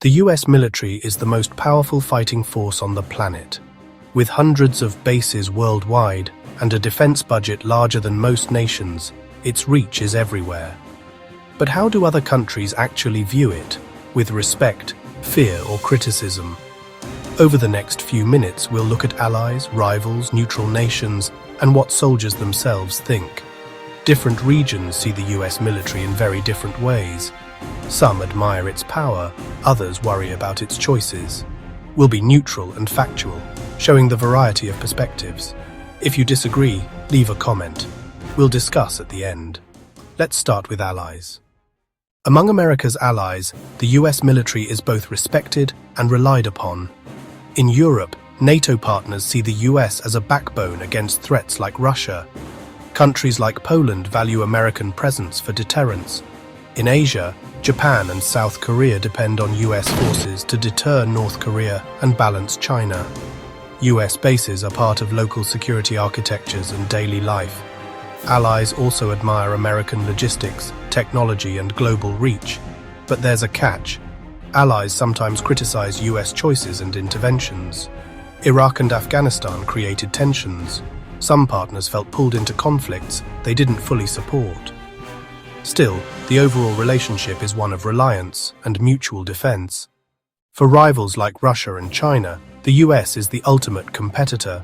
The US military is the most powerful fighting force on the planet. With hundreds of bases worldwide and a defense budget larger than most nations, its reach is everywhere. But how do other countries actually view it? With respect, fear, or criticism? Over the next few minutes, we'll look at allies, rivals, neutral nations, and what soldiers themselves think. Different regions see the US military in very different ways. Some admire its power, others worry about its choices. We'll be neutral and factual, showing the variety of perspectives. If you disagree, leave a comment. We'll discuss at the end. Let's start with allies. Among America's allies, the US military is both respected and relied upon. In Europe, NATO partners see the US as a backbone against threats like Russia. Countries like Poland value American presence for deterrence. In Asia, Japan and South Korea depend on US forces to deter North Korea and balance China. US bases are part of local security architectures and daily life. Allies also admire American logistics, technology, and global reach. But there's a catch. Allies sometimes criticize US choices and interventions. Iraq and Afghanistan created tensions. Some partners felt pulled into conflicts they didn't fully support. Still, the overall relationship is one of reliance and mutual defense. For rivals like Russia and China, the US is the ultimate competitor.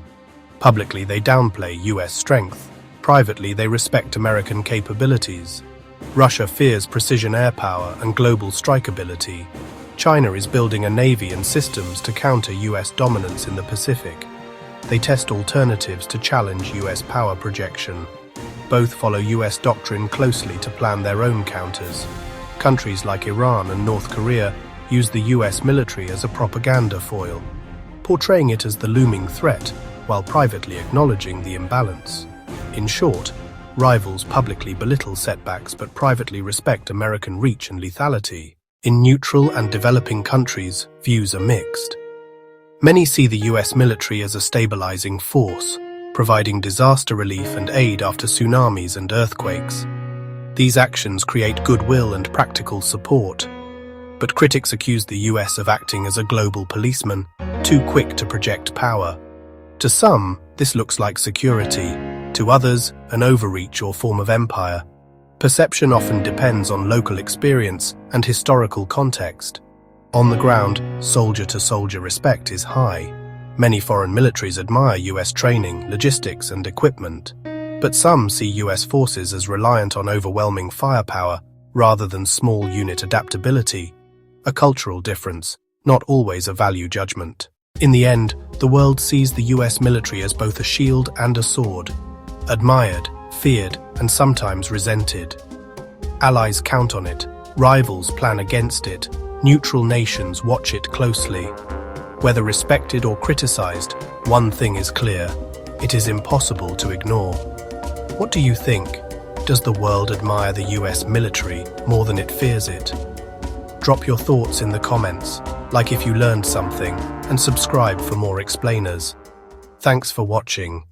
Publicly, they downplay US strength. Privately, they respect American capabilities. Russia fears precision air power and global strike ability. China is building a navy and systems to counter US dominance in the Pacific. They test alternatives to challenge US power projection. Both follow US doctrine closely to plan their own counters. Countries like Iran and North Korea use the US military as a propaganda foil, portraying it as the looming threat while privately acknowledging the imbalance. In short, rivals publicly belittle setbacks but privately respect American reach and lethality. In neutral and developing countries, views are mixed. Many see the US military as a stabilizing force, providing disaster relief and aid after tsunamis and earthquakes. These actions create goodwill and practical support. But critics accuse the US of acting as a global policeman, too quick to project power. To some, this looks like security. To others, an overreach or form of empire. Perception often depends on local experience and historical context. On the ground, soldier-to-soldier respect is high. Many foreign militaries admire US training, logistics, and equipment. But some see US forces as reliant on overwhelming firepower rather than small unit adaptability. A cultural difference, not always a value judgment. In the end, the world sees the US military as both a shield and a sword. Admired, feared, and sometimes resented. Allies count on it, rivals plan against it, neutral nations watch it closely. Whether respected or criticized, one thing is clear: it is impossible to ignore. What do you think? Does the world admire the US military more than it fears it? Drop your thoughts in the comments, like if you learned something, and subscribe for more explainers. Thanks for watching.